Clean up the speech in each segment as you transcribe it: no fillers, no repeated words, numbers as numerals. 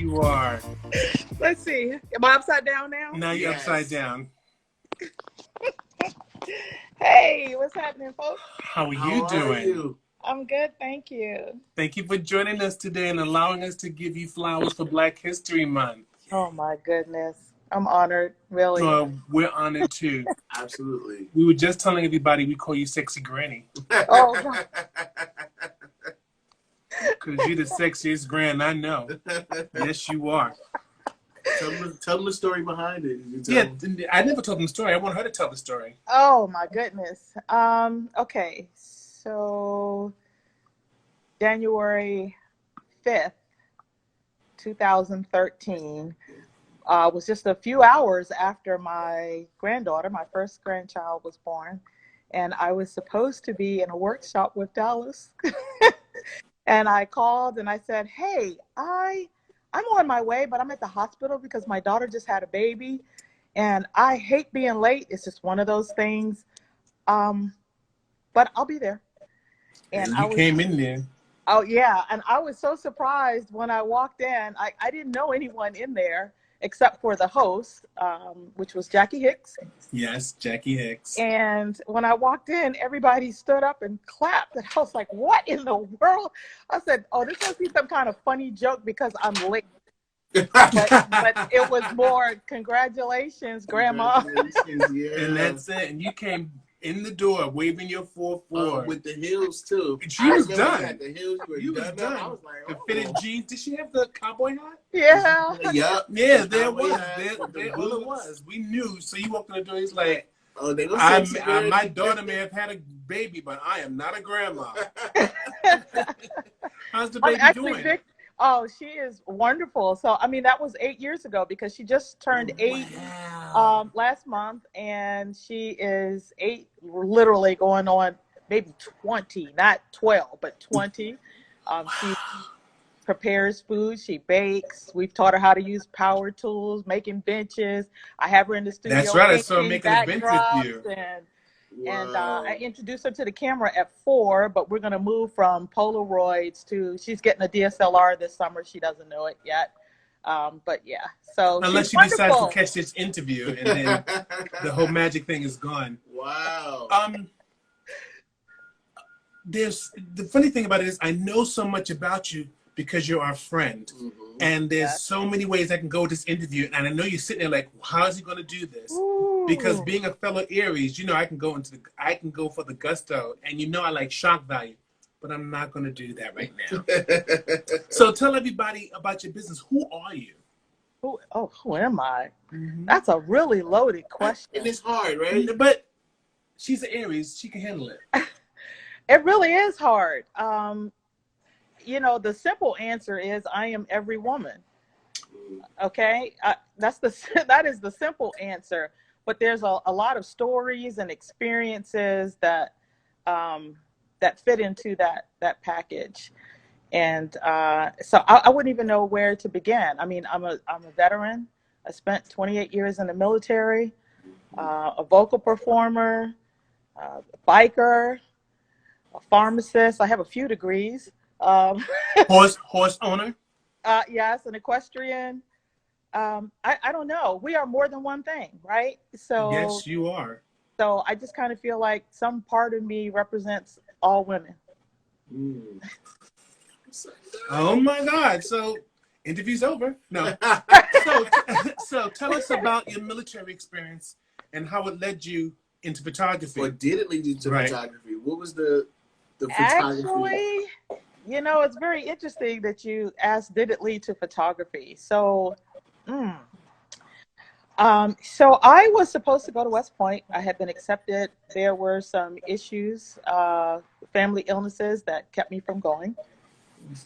you are. Let's see. Am I upside down now? Now you're upside down. Hey, what's happening, folks? How are you doing? I'm good, thank you. Thank you for joining us today and allowing us to give you flowers for Black History Month. Oh my goodness. I'm honored, really. We're honored too. Absolutely. We were just telling everybody we call you Sexy Granny. Oh, God. Because you're the sexiest gran I know. Yes, you are. Tell them the story behind it. I never told them the story. I want her to tell the story. Oh my goodness. Okay. So January 5th, 2013, was just a few hours after my granddaughter, my first grandchild, was born. And I was supposed to be in a workshop with Dallas. And I called and I said, hey, I'm on my way, but I'm at the hospital because my daughter just had a baby. And I hate being late. It's just one of those things. But I'll be there. And you came in there. Oh, yeah. And I was so surprised when I walked in. I didn't know anyone in there except for the host, which was Jackie Hicks. Yes, Jackie Hicks. And when I walked in, everybody stood up and clapped. And I was like, what in the world? I said, oh, this must be some kind of funny joke because I'm late. but it was more, congratulations, Grandma. Congratulations, yeah. And that's it. And you came in the door waving your 4-4. With the heels, too. She was done. The heels were you was done. I was like, the fitted jeans. Did she have the cowboy hat? Yeah. Yep. Yeah, there it was. There all it was. We knew. So you walked in the door, he's like, oh, they my daughter may have had a baby, but I am not a grandma. How's the baby doing? Oh, she is wonderful. So, I mean, that was 8 years ago because she just turned 8 last month, and she is 8, literally going on maybe 20, not 12, but 20. She prepares food. She bakes. We've taught her how to use power tools, making benches. I have her in the studio. That's right. I saw her making a bench with you. And I introduced her to the camera at 4, but we're going to move from Polaroids to, she's getting a DSLR this summer. She doesn't know it yet. But yeah, so unless she decides to catch this interview and then the whole magic thing is gone. Wow. There's the funny thing about it is I know so much about you because you're our friend. Mm-hmm. And there's so many ways I can go with this interview. And I know you're sitting there like, how is he going to do this? Ooh. Because being a fellow Aries, you know, I can go for the gusto, and I like shock value, but I'm not going to do that right now. So tell everybody about your business. Who are you? Who am I? Mm-hmm. That's a really loaded question. And it's hard, right? But she's an Aries. She can handle it. It really is hard. The simple answer is I am every woman. Okay, that is the simple answer. But there's a lot of stories and experiences that fit into that package, and so I wouldn't even know where to begin. I mean, I'm a veteran. I spent 28 years in the military, a vocal performer, a biker, a pharmacist. I have a few degrees. Horse owner? Yes, an equestrian. I don't know. We are more than one thing, right? So yes, you are. So I just kind of feel like some part of me represents all women. Mm. Oh my God! So interview's over. No. So tell us about your military experience and how it led you into photography. Or did it lead you to photography? What was the photography? Actually, it's very interesting that you asked, did it lead to photography? So, so I was supposed to go to West Point. I had been accepted. There were some issues, family illnesses that kept me from going.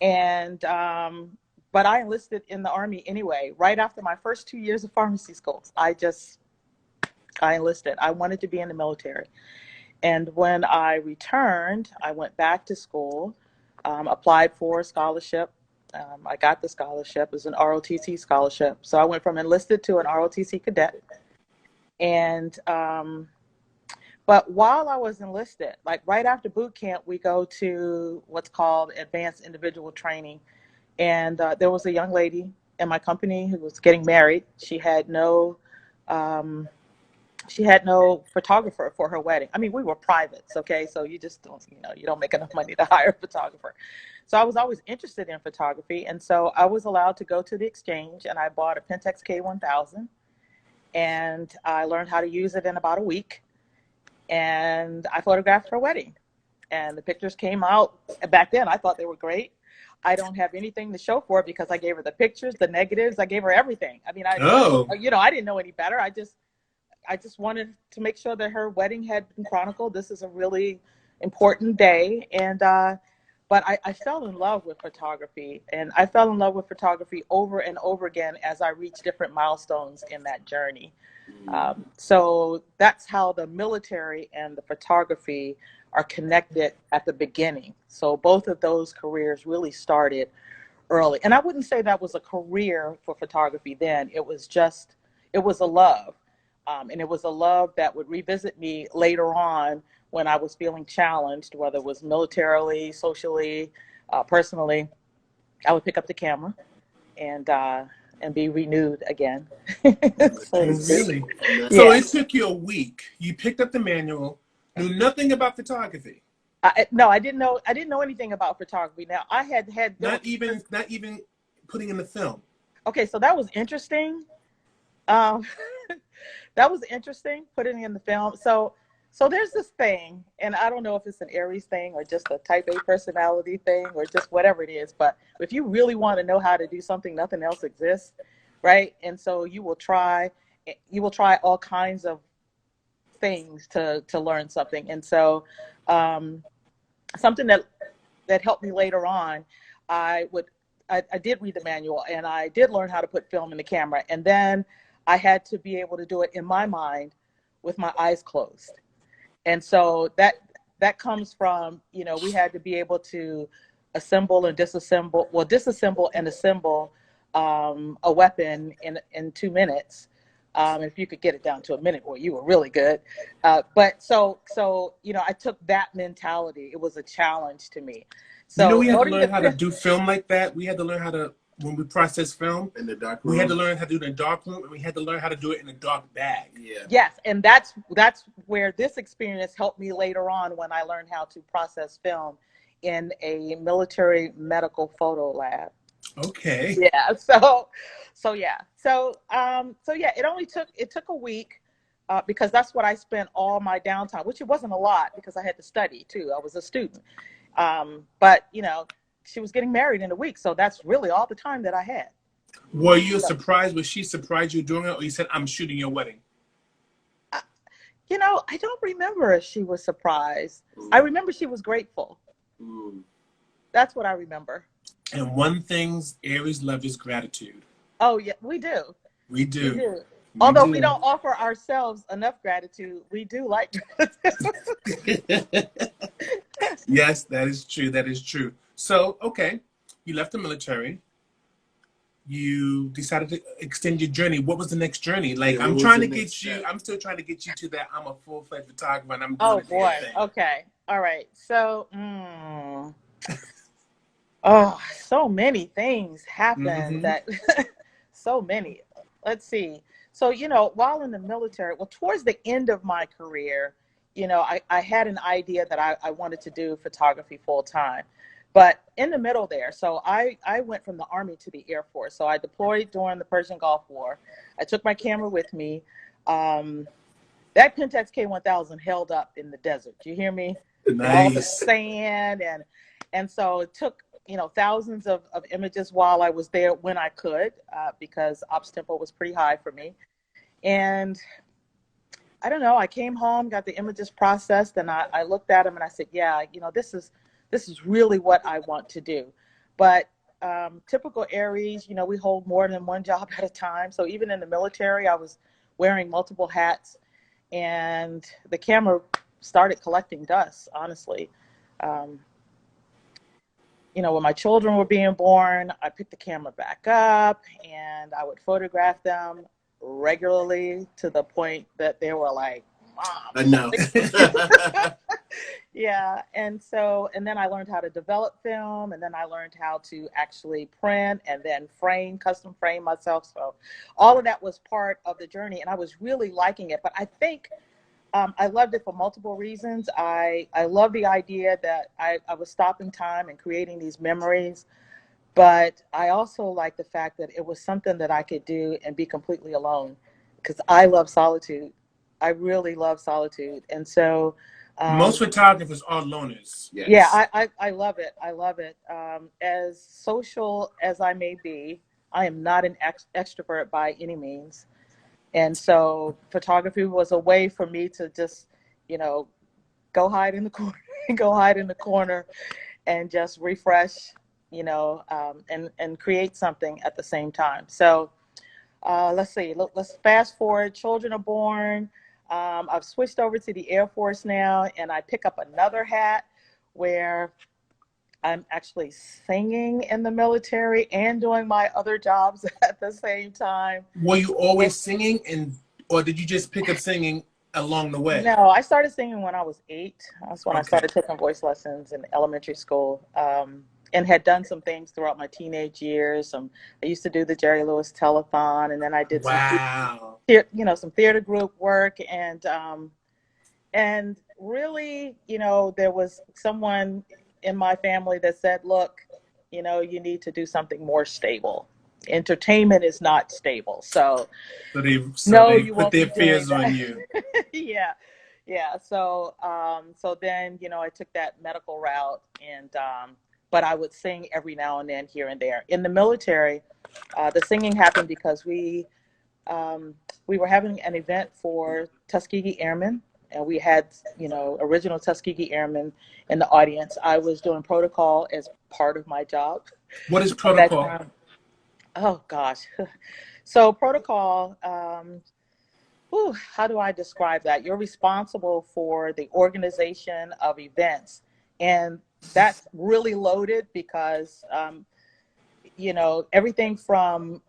And, but I enlisted in the Army anyway. Right after my first 2 years of pharmacy school, I enlisted. I wanted to be in the military. And when I returned, I went back to school. Applied for a scholarship. I got the scholarship. It was an ROTC scholarship. So I went from enlisted to an ROTC cadet. And, but while I was enlisted, like right after boot camp, we go to what's called advanced individual training. And there was a young lady in my company who was getting married. She had no photographer for her wedding. I mean, we were privates, okay? So you just don't, you don't make enough money to hire a photographer. So I was always interested in photography. And so I was allowed to go to the exchange, and I bought a Pentax K1000, and I learned how to use it in about a week. And I photographed her wedding. And the pictures came out. Back then, I thought they were great. I don't have anything to show for it because I gave her the pictures, the negatives. I gave her everything. I mean, I didn't know any better. I just wanted to make sure that her wedding had been chronicled. This is a really important day. And, but I fell in love with photography, and I fell in love with photography over and over again as I reached different milestones in that journey. So that's how the military and the photography are connected at the beginning. So both of those careers really started early. And I wouldn't say that was a career for photography then. It was a love. And it was a love that would revisit me later on when I was feeling challenged, whether it was militarily, socially, personally. I would pick up the camera and be renewed again. Really? So it took you a week. You picked up the manual, knew nothing about photography. No, I didn't know anything about photography. Now I had not even putting in the film. Okay, so that was interesting. That was interesting, putting in the film. So there's this thing, and I don't know if it's an Aries thing or just a type A personality thing or just whatever it is, but if you really want to know how to do something, nothing else exists, right? And so you will try all kinds of things to learn something. And so something that helped me later on, I did read the manual, and I did learn how to put film in the camera. And then I had to be able to do it in my mind with my eyes closed. And so that comes from, we had to be able to assemble and disassemble and assemble a weapon in 2 minutes. If you could get it down to a minute, well, you were really good. But so I took that mentality. It was a challenge to me. So we had to learn how to do film like that. We had to learn how to, when we process film in the dark room, we had to learn how to do it in a dark room, and we had to learn how to do it in a dark bag. Yeah. Yes, and that's where this experience helped me later on when I learned how to process film in a military medical photo lab. Okay. Yeah. So it took a week because that's what I spent all my downtime, which it wasn't a lot because I had to study too. I was a student, but she was getting married in a week, so that's really all the time that I had. Were you surprised? Was she surprised you were doing it, or you said, "I'm shooting your wedding"? I don't remember if she was surprised. I remember she was grateful. That's what I remember. And one thing Aries love is gratitude. Oh yeah, we do. We do. Although we don't offer ourselves enough gratitude, we do like gratitude. Yes, that is true. That is true. So, okay, you left the military. You decided to extend your journey. What was the next journey? Like, I'm still trying to get you to that. I'm a full-fledged photographer, and I'm doing Oh boy. Okay. All right. So, so many things happened that, so many. Let's see. So, while in the military, towards the end of my career, I had an idea that I wanted to do photography full time. But in the middle there, so I went from the Army to the Air Force. So I deployed during the Persian Gulf War. I took my camera with me. That Pentax K1000 held up in the desert. You hear me? Nice. All the sand. And so it took, thousands of images while I was there when I could, because ops tempo was pretty high for me. And I don't know, I came home, got the images processed, and I looked at them and I said, yeah, this is really what I want to do. But typical Aries, we hold more than one job at a time. So even in the military, I was wearing multiple hats, and the camera started collecting dust, honestly. When my children were being born, I picked the camera back up and I would photograph them regularly to the point that they were like, Mom. I know. Yeah, and then I learned how to develop film, and then I learned how to actually print and then custom frame myself. So all of that was part of the journey, and I was really liking it. But I think I loved it for multiple reasons. I love the idea that I was stopping time and creating these memories, but I also like the fact that it was something that I could do and be completely alone, because I love solitude. I really love solitude, and so. Most photographers are loners. Yes. Yeah, I love it. I love it. As social as I may be, I am not an extrovert by any means. And so photography was a way for me to just, you know, go hide in the corner, go hide in the corner and just refresh, and create something at the same time. So let's see, let's fast forward. Children are born. I've switched over to the Air Force now, and I pick up another hat where I'm actually singing in the military and doing my other jobs at the same time. Were you always singing, or did you just pick up singing along the way? No, I started singing when I was 8. That's when I Okay. started taking voice lessons in elementary school, and had done some things throughout my teenage years. I used to do the Jerry Lewis telethon, and then I did Wow. some theater group work, and really, there was someone in my family that said, look, you need to do something more stable. Entertainment is not stable. So they you put won't their be doing fears that. on you. Yeah. Yeah. So then, I took that medical route, but I would sing every now and then here and there. In the military, the singing happened because we were having an event for Tuskegee Airmen, and we had, original Tuskegee Airmen in the audience. I was doing protocol as part of my job. What is At that protocol? time. Oh gosh. So protocol, how do I describe that? You're responsible for the organization of events, and that's really loaded because, everything from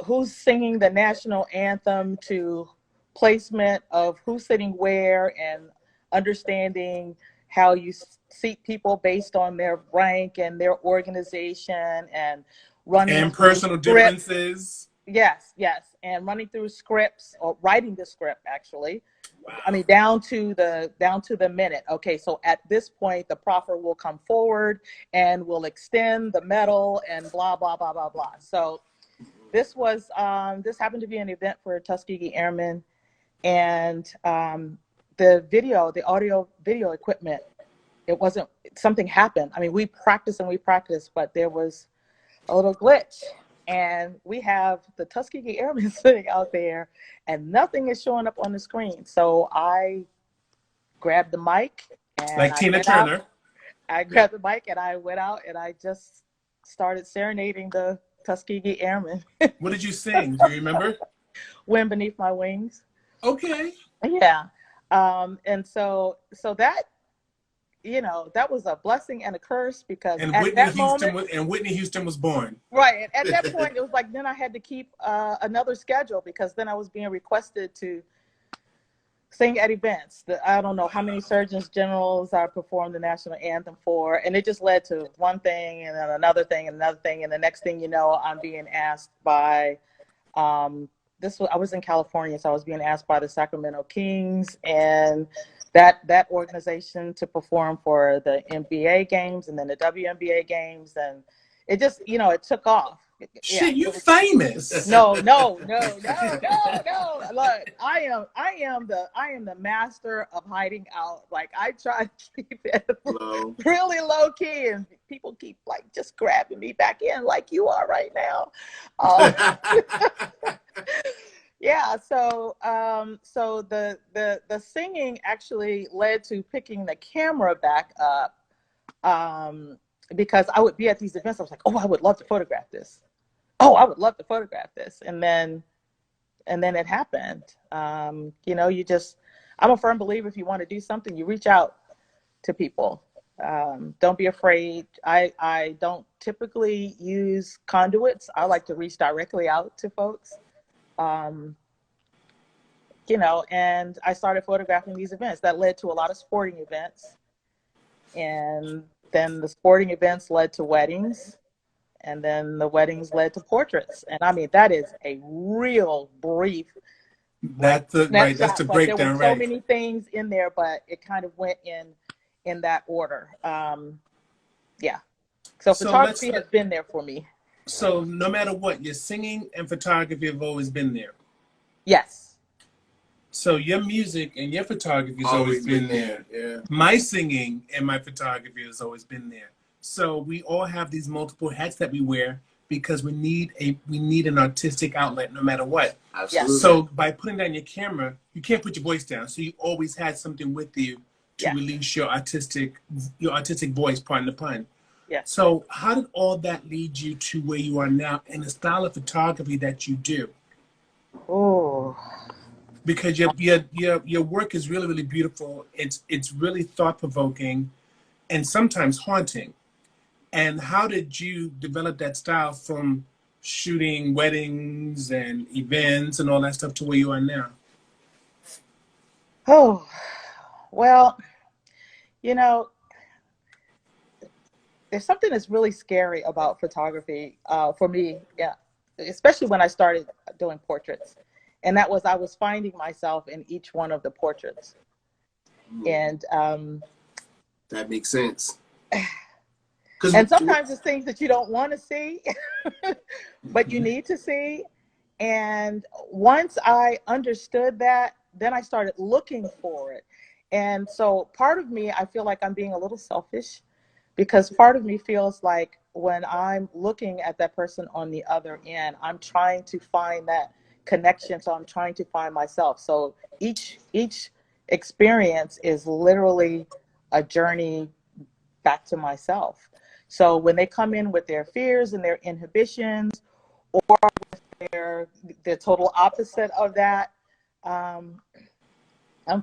who's singing the national anthem to placement of who's sitting where, and understanding how you seat people based on their rank and their organization, and running And through personal scripts. differences. Yes, and running through scripts, or writing the script actually. Wow. I mean, down to the minute. Okay, so at this point, the proffer will come forward and will extend the medal and blah blah blah blah blah. So this happened to be an event for Tuskegee Airmen, and the audio video equipment, it wasn't, something happened. I mean, we practiced, but there was a little glitch, and we have the Tuskegee Airmen sitting out there, and nothing is showing up on the screen. So I grabbed the mic, and Like Tina Turner. I grabbed the mic and I went out, and I just started serenading the Tuskegee Airmen. What did you sing? Do you remember? Wind Beneath My Wings. Okay. Yeah. And so that, that was a blessing and a curse, because And at that moment, Whitney Houston was born. right. At that point, it was like, then I had to keep another schedule, because then I was being requested to sing at events. I don't know how many surgeons generals I performed the national anthem for. And it just led to one thing, and then another thing, and another thing. And the next thing you know, I'm being asked by, I was in California, so I was being asked by the Sacramento Kings and that organization to perform for the NBA games, and then the WNBA games, and it just, it took off. Shit, you famous. No. Look, I am the master of hiding out. Like, I try to keep it really low key, and people keep like just grabbing me back in, like you are right now. Yeah, so the singing actually led to picking the camera back up, because I would be at these events. I was like, oh, I would love to photograph this. Oh, I would love to photograph this. And then it happened. I'm a firm believer, if you want to do something, you reach out to people. Don't be afraid. I don't typically use conduits. I like to reach directly out to folks. you know, and I started photographing these events that led to a lot of sporting events. And then the sporting events led to weddings. And then the weddings led to portraits. And I mean, that is a real brief, like, That's the right. That's the snapshot. But there were breakdown, so right? many things in there, but it kind of went in that order. Yeah. So So photography has been there for me. So no matter what, your singing and photography have always been there. Yes. So your music and your photography has always been there. Yeah. My singing and my photography has always been there. So we all have these multiple hats that we wear because we need an artistic outlet no matter what. Absolutely. Yes. So by putting down your camera, you can't put your voice down. So you always had something with you to release your artistic voice, pardon the pun. Yeah. So how did all that lead you to where you are now and the style of photography that you do? Oh. Because your work is really, really beautiful. It's really thought-provoking and sometimes haunting. And how did you develop that style from shooting weddings and events and all that stuff to where you are now? Oh, well, you know, there's something that's really scary about photography for me, yeah, especially when I started doing portraits. And that was, I was finding myself in each one of the portraits. And that makes sense. And sometimes it's things that you don't want to see, but you need to see. And once I understood that, then I started looking for it. And so part of me, I feel like I'm being a little selfish, because part of me feels like when I'm looking at that person on the other end, I'm trying to find that connection. So I'm trying to find myself. So each experience is literally a journey back to myself. So when they come in with their fears and their inhibitions, or with their total opposite of that, I'm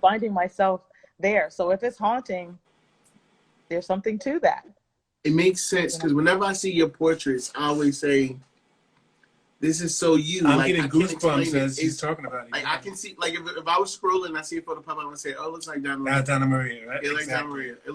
finding myself there. So if it's haunting, there's something to that. It makes sense, because whenever I see your portraits, I always say, this is so you. I'm like, getting goosebumps as he's talking about it. Like, I can see, like, if I was scrolling and I see a photo pop up, I would say, oh, it looks like DonnaMaria. DonnaMaria, right? It looks like DonnaMaria. It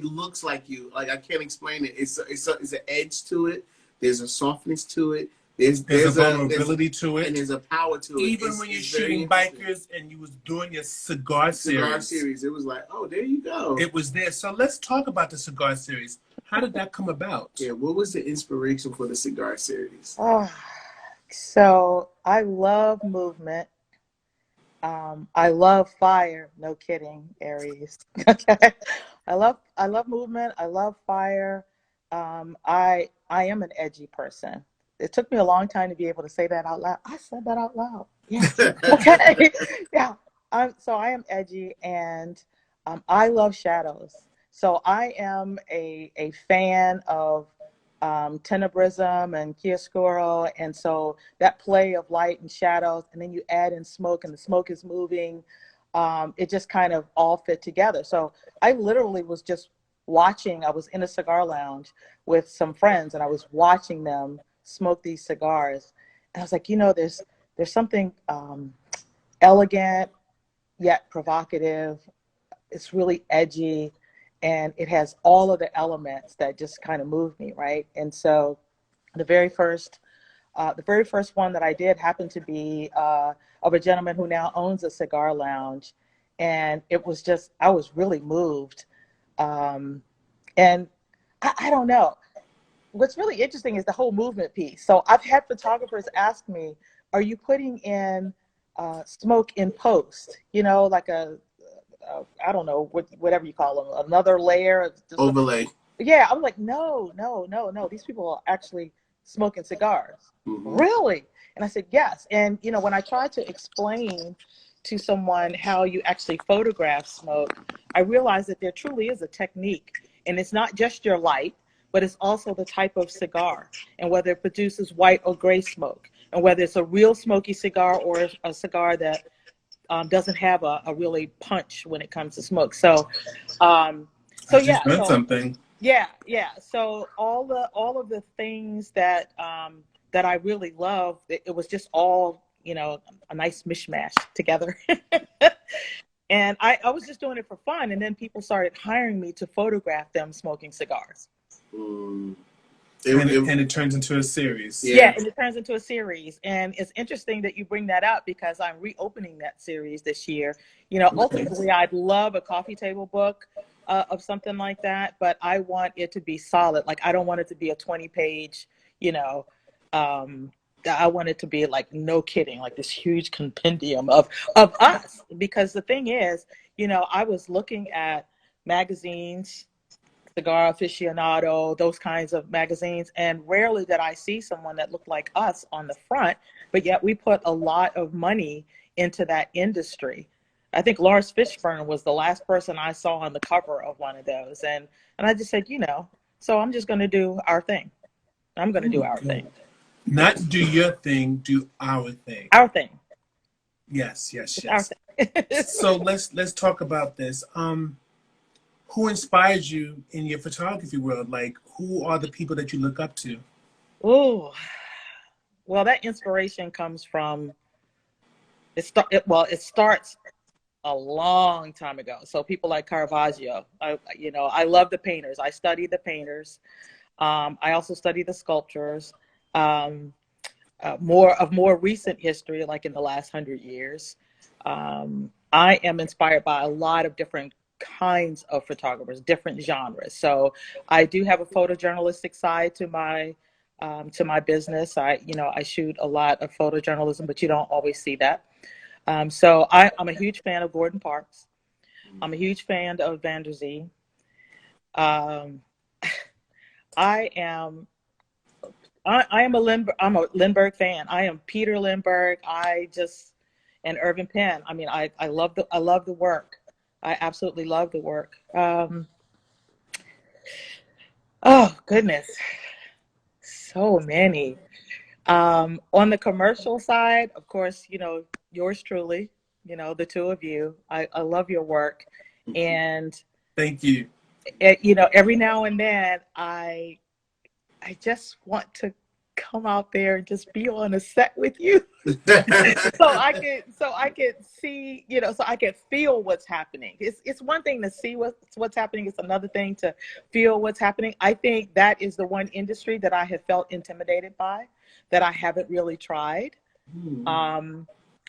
looks like you. Like, I can't explain it. It's an edge to it. There's a softness to it. There's a vulnerability to it. And there's a power to it. Even when you're shooting bikers and you was doing your cigar series. It was like, oh, there you go. It was there. So let's talk about the cigar series. How did that come about? Yeah, what was the inspiration for the cigar series? Oh, so I love movement. I love fire. No kidding, Aries. Okay. I love movement. I love fire. I am an edgy person. It took me a long time to be able to say that out loud. I said that out loud. Yeah. Okay. Yeah. So I am edgy, and I love shadows. So I am a fan of tenebrism and chiaroscuro, and so that play of light and shadows, and then you add in smoke, and the smoke is moving. It just kind of all fit together. So I literally was just watching. I was in a cigar lounge with some friends, and I was watching them smoke these cigars, and I was like, you know, there's something elegant yet provocative. It's really edgy, and it has all of the elements that just kind of move me, right? And so the very first one that I did happened to be of a gentleman who now owns a cigar lounge, and it was just, I was really moved, and I don't know. What's really interesting is the whole movement piece. So I've had photographers ask me, are you putting in smoke in post? You know, like I don't know, whatever you call them, another layer of overlay. Yeah, I'm like, no. These people are actually smoking cigars. Mm-hmm. Really? And I said, yes. And, you know, when I tried to explain to someone how you actually photograph smoke, I realized that there truly is a technique. And it's not just your light, but it's also the type of cigar, and whether it produces white or gray smoke, and whether it's a real smoky cigar or a cigar that doesn't have a really punch when it comes to smoke. So yeah. Meant something. Yeah. So all of the things that I really love, it was just all you know, a nice mishmash together. And I was just doing it for fun. And then people started hiring me to photograph them smoking cigars. And it turns into a series. Yeah, and it turns into a series. And it's interesting that you bring that up because I'm reopening that series this year. You know, ultimately, I'd love a coffee table book of something like that, but I want it to be solid. Like, I don't want it to be a 20-page, you know, I want it to be like, no kidding, like this huge compendium of us. Because the thing is, you know, I was looking at magazines, Cigar Aficionado, those kinds of magazines, and rarely did I see someone that looked like us on the front, but yet we put a lot of money into that industry. I think Lawrence Fishburne was the last person I saw on the cover of one of those. And I just said, you know, so I'm just going to do our thing. I'm going to do our thing. Not do your thing, do our thing. Our thing. Yes. Our thing. So let's talk about this. Who inspires you in your photography world? Like, who are the people that you look up to? Oh, well, that inspiration comes from, it starts a long time ago. So people like Caravaggio, I love the painters. I study the painters. I also study the sculptures. More recent history, like in the last 100 years. I am inspired by a lot of different kinds of photographers, different genres. So I do have a photojournalistic side to my business. I shoot a lot of photojournalism, but you don't always see that. So I'm a huge fan of Gordon Parks. I'm a huge fan of Van der Zee. I am a Lindbergh fan. I am Peter Lindbergh. And Irving Penn. I mean, I love the work. I absolutely love the work. Oh goodness, so many. On the commercial side, of course, you know, yours truly, you know, the two of you. I love your work, and thank you. You know, every now and then I just want to come out there and just be on a set with you so I could see, you know, so I could feel what's happening. It's one thing to see what's happening. It's another thing to feel what's happening. I think that is the one industry that I have felt intimidated by, that I haven't really tried.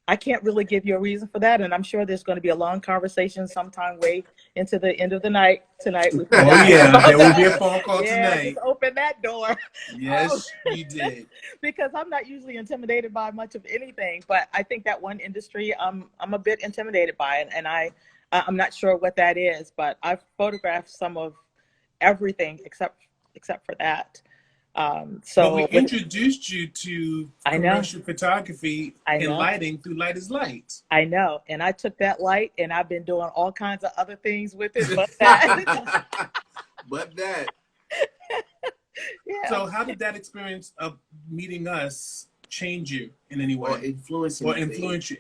I can't really give you a reason for that, and I'm sure there's going to be a long conversation sometime way into the end of the night tonight. Oh yeah, there will be a phone call tonight. Just open that door. Yes, you did. Because I'm not usually intimidated by much of anything, but I think that one industry I'm a bit intimidated by it, and I'm not sure what that is, but I've photographed some of everything except for that. So we introduced you to commercial photography and lighting through Light is Light. I know, and I took that light, and I've been doing all kinds of other things with it, but that. But that. Yeah. So, how did that experience of meeting us change you in any way, or influence you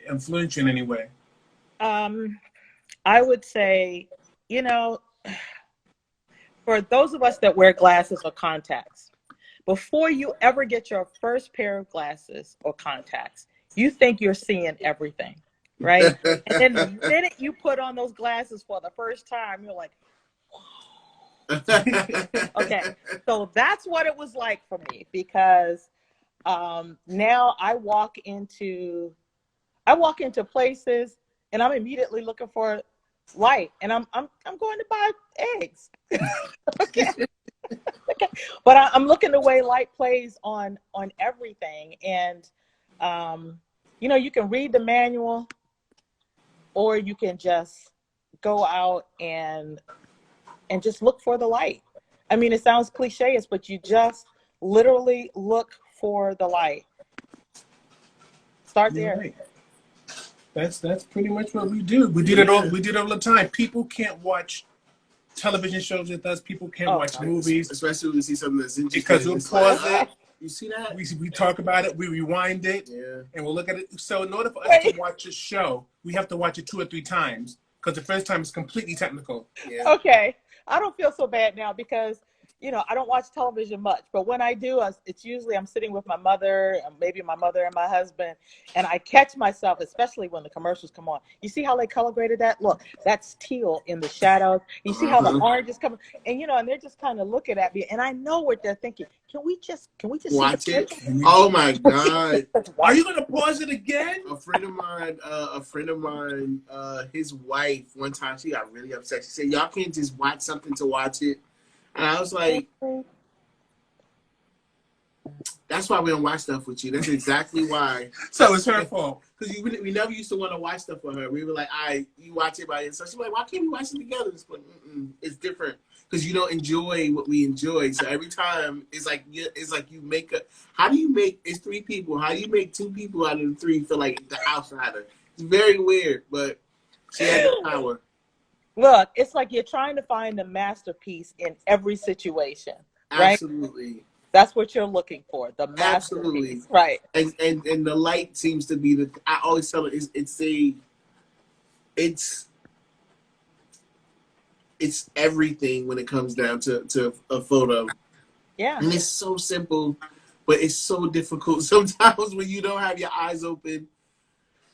in any way? I would say, you know, for those of us that wear glasses or contacts, before you ever get your first pair of glasses or contacts, you think you're seeing everything, right? And then the minute you put on those glasses for the first time, you're like, whoa. Okay, so that's what it was like for me, because now I walk into places and I'm immediately looking for light, and I'm going to buy eggs. Okay. Okay. But I'm looking the way light plays on everything. And, you know, you can read the manual, or you can just go out and just look for the light. I mean, it sounds cliche, but you just literally look for the light. Start there. Right. That's pretty much what we do. We did it all the time. People can't watch television shows with us. People can't watch movies, especially when we see something that's interesting. Because we'll pause it. You see that? We talk about it. We rewind it, and we'll look at it. So in order for us to watch a show, we have to watch it 2 or 3 times, because the first time is completely technical. Yeah. Okay, I don't feel so bad now, because you know, I don't watch television much, but when I do, it's usually I'm sitting with my mother, maybe my mother and my husband, and I catch myself, especially when the commercials come on. You see how they color graded that? Look, that's teal in the shadows. You see how the orange is coming, and you know, and they're just kind of looking at me, and I know what they're thinking. Can we just watch see it? Oh my God! Are you gonna pause it again? A friend of mine, his wife, one time she got really upset. She said, "Y'all can't just watch something to watch it." And I was like, that's why we don't watch stuff with you. That's exactly why. So it's her fault. Because we never used to want to watch stuff with her. We were like, you watch it by yourself. She's like, why can't we watch it together? It's like, it's different. Because you don't enjoy what we enjoy. So every time, it's like you make it's 3 people. How do you make 2 people out of the 3 feel like the outsider? It's very weird, but she has the power. Look, it's like you're trying to find the masterpiece in every situation, right? Absolutely. That's what you're looking for, the masterpiece. Absolutely. Right. And the light seems to be I always tell her it's everything when it comes down to a photo. Yeah. And it's so simple, but it's so difficult sometimes when you don't have your eyes open.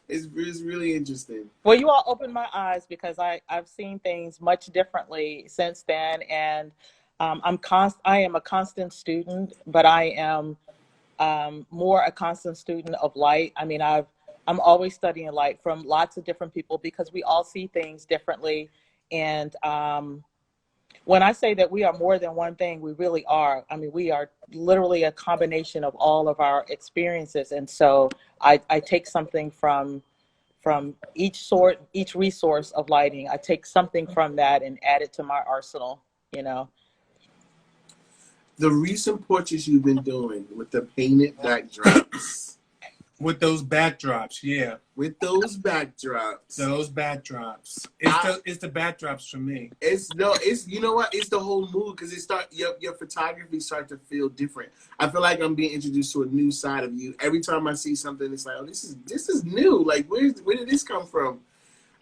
It's really interesting. Well, you all opened my eyes because I've seen things much differently since then, and I am a constant student, but I am more a constant student of light. I mean, I'm always studying light from lots of different people because we all see things differently. And when I say that we are more than one thing, we really are. I mean, we are literally a combination of all of our experiences. And so I take something from each resource of lighting. I take something from that and add it to my arsenal, you know. The recent portraits you've been doing with the painted backdrops. With those backdrops, yeah. With those backdrops. Those backdrops. It's the backdrops for me. It's you know what? It's the whole mood because your photography start to feel different. I feel like I'm being introduced to a new side of you. Every time I see something, it's like, oh, this is new. Like where did this come from?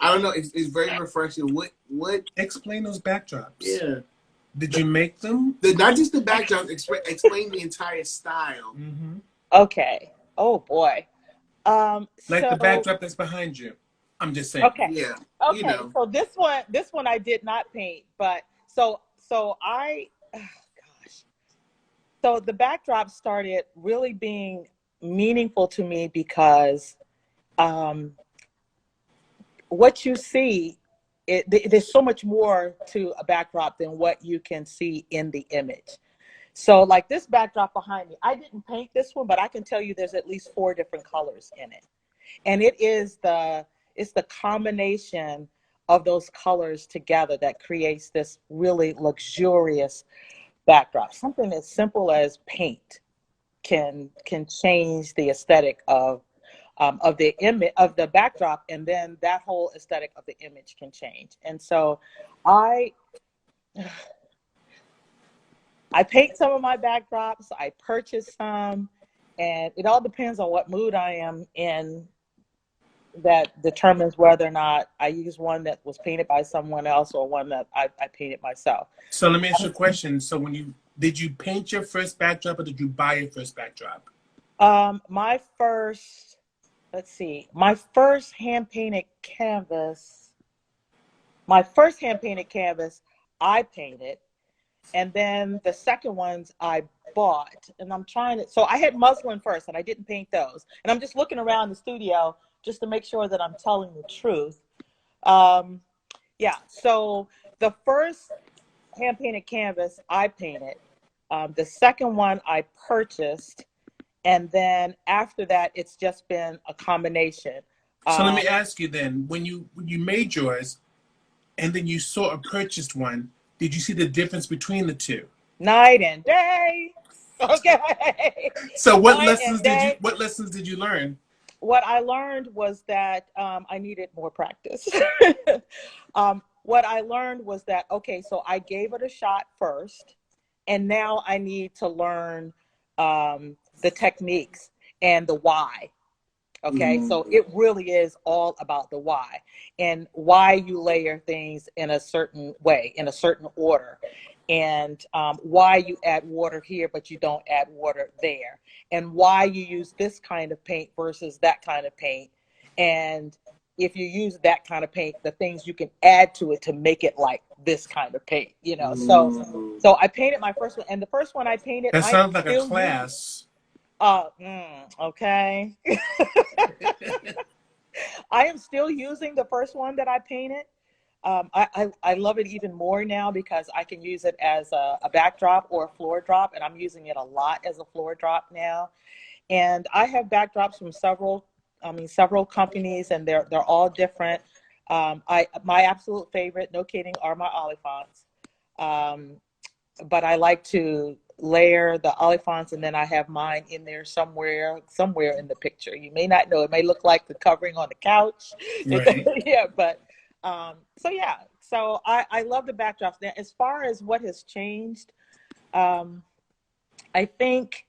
I don't know. It's very refreshing. What? Explain those backdrops. Yeah. Did you make them? Not just the backdrops. Explain the entire style. Mm-hmm. Okay. Oh boy. Like the backdrop that's behind you. I'm just saying. Okay. Yeah. Okay. You know. So this one I did not paint, but so I, oh gosh. So the backdrop started really being meaningful to me because what you see, there's so much more to a backdrop than what you can see in the image. So like this backdrop behind me, I didn't paint this one, but I can tell you there's at least 4 different colors in it. And it's the combination of those colors together that creates this really luxurious backdrop. Something as simple as paint can change the aesthetic of the image of the backdrop, and then that whole aesthetic of the image can change. And so I paint some of my backdrops, I purchase some, and it all depends on what mood I am in that determines whether or not I use one that was painted by someone else or one that I painted myself. So let me ask you a question. So did you paint your first backdrop or did you buy your first backdrop? My first hand-painted canvas, I painted. And then the second ones I bought, and so I had muslin first and I didn't paint those. And I'm just looking around the studio just to make sure that I'm telling the truth. Yeah, so the first hand-painted canvas I painted. The second one I purchased. And then after that, it's just been a combination. So let me ask you then, when you made yours and then you saw a purchased one, did you see the difference between the two? Night and day. Okay. So what lessons did you learn? What I learned was that I needed more practice. What I learned was that, okay, so I gave it a shot first, and now I need to learn the techniques and the why. Okay, so it really is all about the why and why you layer things in a certain way, in a certain order. and why you add water here, but you don't add water there, and why you use this kind of paint versus that kind of paint. And if you use that kind of paint, the things you can add to it to make it like this kind of paint, you know. So I painted my first one, and the first one I painted, That sounds like a class. Okay. I am still using the first one that I painted. I love it even more now because I can use it as a backdrop or a floor drop, and I'm using it a lot as a floor drop now. And I have backdrops from several companies, and they're all different. My absolute favorite, no kidding, are my olifants. But I like to layer the olifants, and then I have mine in there somewhere in the picture. You may not know; it may look like the covering on the couch. Right. Yeah, but so I love the backdrops. Now, as far as what has changed, I think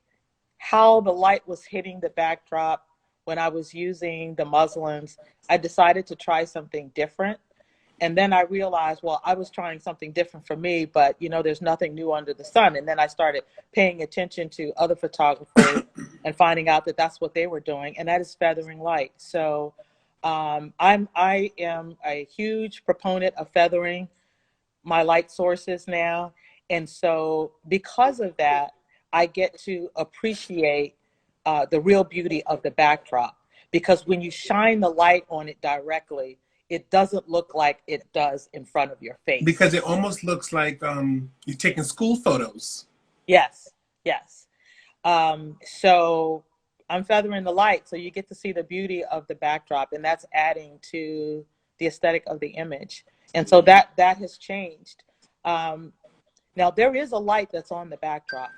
how the light was hitting the backdrop when I was using the muslins, I decided to try something different. And then I realized, well, I was trying something different for me, but you know, there's nothing new under the sun. And then I started paying attention to other photographers and finding out that that's what they were doing, and that is feathering light. So I am a huge proponent of feathering my light sources now. And so because of that, I get to appreciate the real beauty of the backdrop, because when you shine the light on it directly, it doesn't look like it does in front of your face. Because it almost looks like you're taking school photos. Yes, yes. So I'm feathering the light, so you get to see the beauty of the backdrop, and that's adding to the aesthetic of the image. And so that has changed. Now there is a light that's on the backdrop,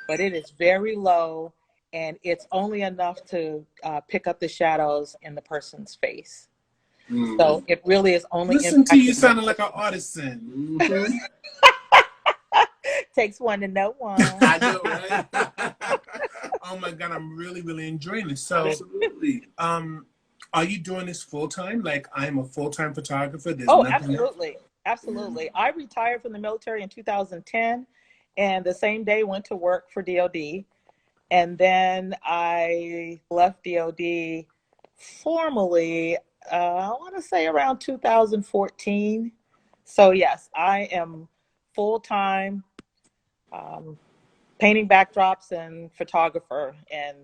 but it is very low, and it's only enough to pick up the shadows in the person's face. So it really is only. Listen to you sounding like an artisan. Takes one to know one. I know, right? Oh my God, I'm really, really enjoying this. So, absolutely. Are you doing this full time? Like, I'm a full-time photographer. Absolutely, absolutely. I retired from the military in 2010, and the same day went to work for DoD, and then I left DoD formally. I want to say around 2014. So yes, I am full-time painting backdrops and photographer, and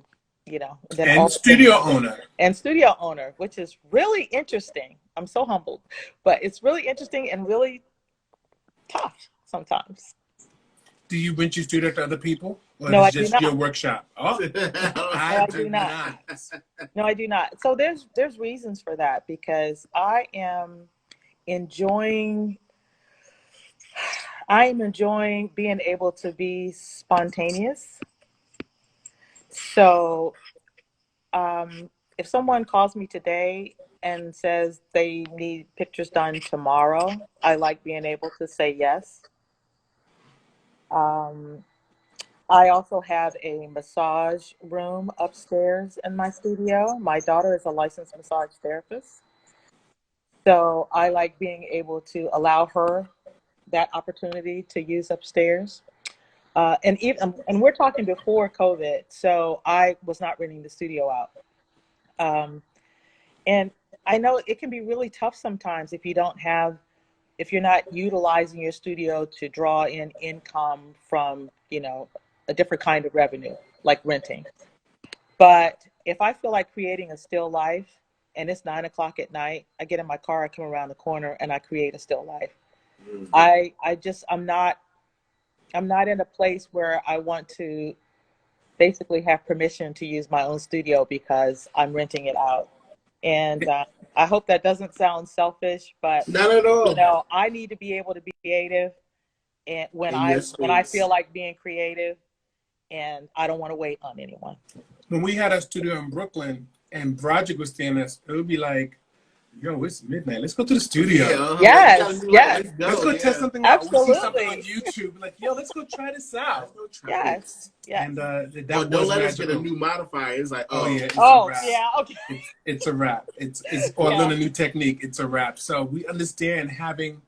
you know, then and studio owner. And studio owner, which is really interesting. I'm so humbled, but it's really interesting and really tough sometimes. Do you rent your studio to other people? Or No, is I it do just not. your workshop? Oh, I do not. No, I do not. So there's reasons for that, because I am enjoying being able to be spontaneous. So if someone calls me today and says they need pictures done tomorrow, I like being able to say yes. I also have a massage room upstairs in my studio. My daughter is a licensed massage therapist. So I like being able to allow her that opportunity to use upstairs. And we're talking before COVID, so I was not renting the studio out. And I know it can be really tough sometimes if you're not utilizing your studio to draw in income from, you know, a different kind of revenue, like renting. But if I feel like creating a still life and it's 9 o'clock at night, I get in my car, I come around the corner, and I create a still life. I'm not in a place where I want to basically have permission to use my own studio because I'm renting it out. And I hope that doesn't sound selfish, but not at all. You know, I need to be able to be creative, and when I feel like being creative, and I don't want to wait on anyone. When we had our studio in Brooklyn and Broderick was staying us, it would be like, yo, it's midnight. Let's go to the studio. Yeah, yes. Let's go test something out. We see something on YouTube. Like, yo, let's go try this out. Yes. And don't let us get a new modifier. It's like, yeah. Okay. It's a wrap. It's or learn a new technique. It's a wrap. So we understand having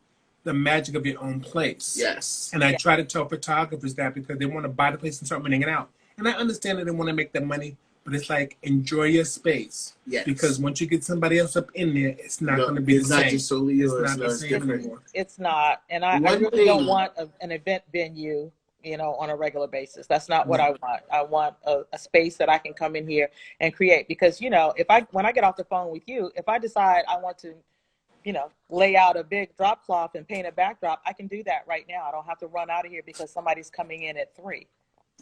the magic of your own place. Yes. And I try to tell photographers that because they want to buy the place and start renting it out. And I understand that they want to make their money, but it's like, enjoy your space. Yes. Because once you get somebody else up in there, it's not going to be the same. It's not just solely yours. It's not the same anymore. It's not. And I really don't want an event venue, you know, on a regular basis. That's not what I want. I want a space that I can come in here and create. Because, you know, when I get off the phone with you, if I decide I want to, you know, lay out a big drop cloth and paint a backdrop, I can do that right now. I don't have to run out of here because somebody's coming in at 3.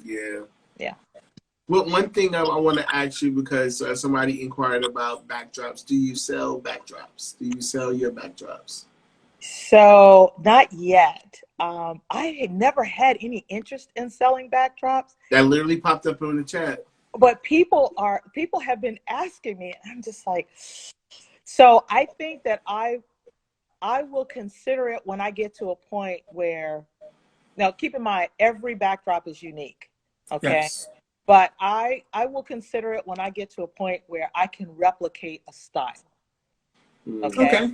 Yeah. Yeah. Well, one thing I want to ask you, because somebody inquired about backdrops. Do you sell backdrops? Do you sell your backdrops? So not yet. I had never had any interest in selling backdrops. That literally popped up in the chat. But people have been asking me, and I'm just like, so I think that I will consider it when I get to a point where, now keep in mind, every backdrop is unique. Okay. Yes. But I will consider it when I get to a point where I can replicate a style. Okay.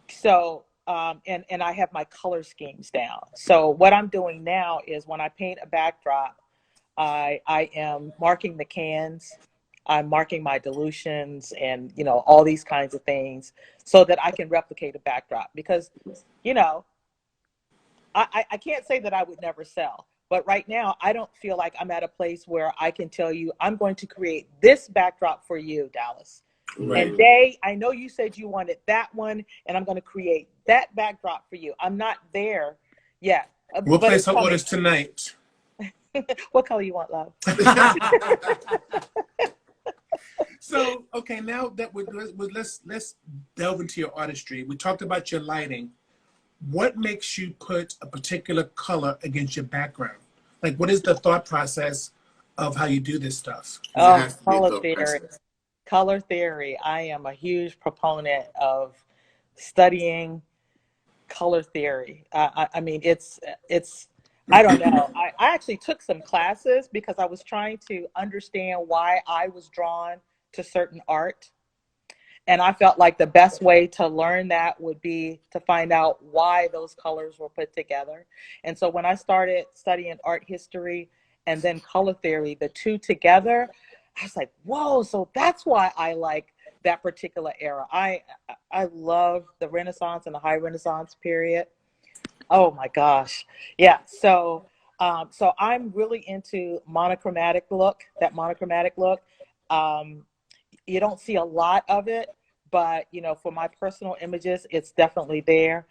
So, and I have my color schemes down. So what I'm doing now is when I paint a backdrop, I am marking the cans, I'm marking my dilutions and, you know, all these kinds of things so that I can replicate a backdrop. Because, you know, I can't say that I would never sell. But right now, I don't feel like I'm at a place where I can tell you, I'm going to create this backdrop for you, Dallas. Right. And Day, I know you said you wanted that one, and I'm going to create that backdrop for you. I'm not there yet. We'll place our orders tonight. What color you want, love? So, okay, now that let's delve into your artistry. We talked about your lighting. What makes you put a particular color against your background? Like, what is the thought process of how you do this stuff? Oh, color theory. Color theory. I am a huge proponent of studying color theory. I mean, it's. I don't know. I actually took some classes because I was trying to understand why I was drawn to certain art. And I felt like the best way to learn that would be to find out why those colors were put together. And so when I started studying art history and then color theory, the two together, I was like, whoa, so that's why I like that particular era. I love the Renaissance and the High Renaissance period. Oh my gosh. Yeah. So I'm really into monochromatic look, that monochromatic look. You don't see a lot of it, but, you know, for my personal images, it's definitely there.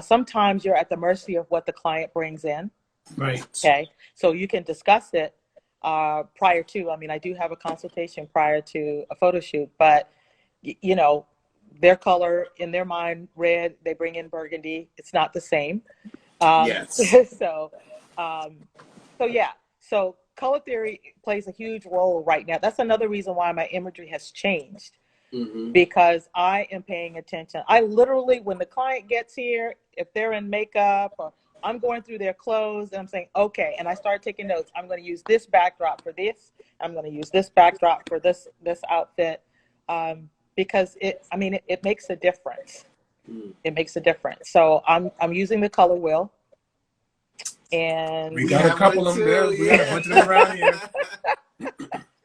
Sometimes you're at the mercy of what the client brings in. Right. Okay. So you can discuss it prior to, I mean, I do have a consultation prior to a photo shoot, but, you know, their color in their mind, red, they bring in burgundy. It's not the same. Yes. So yeah. So color theory plays a huge role right now. That's another reason why my imagery has changed, because I am paying attention. I literally, when the client gets here, if they're in makeup, or I'm going through their clothes and I'm saying, okay, and I start taking notes. I'm going to use this backdrop for this. I'm going to use this backdrop for this outfit, because it makes a difference. It makes a difference. So I'm using the color wheel. And we got a couple of them there. We got a bunch of them around here.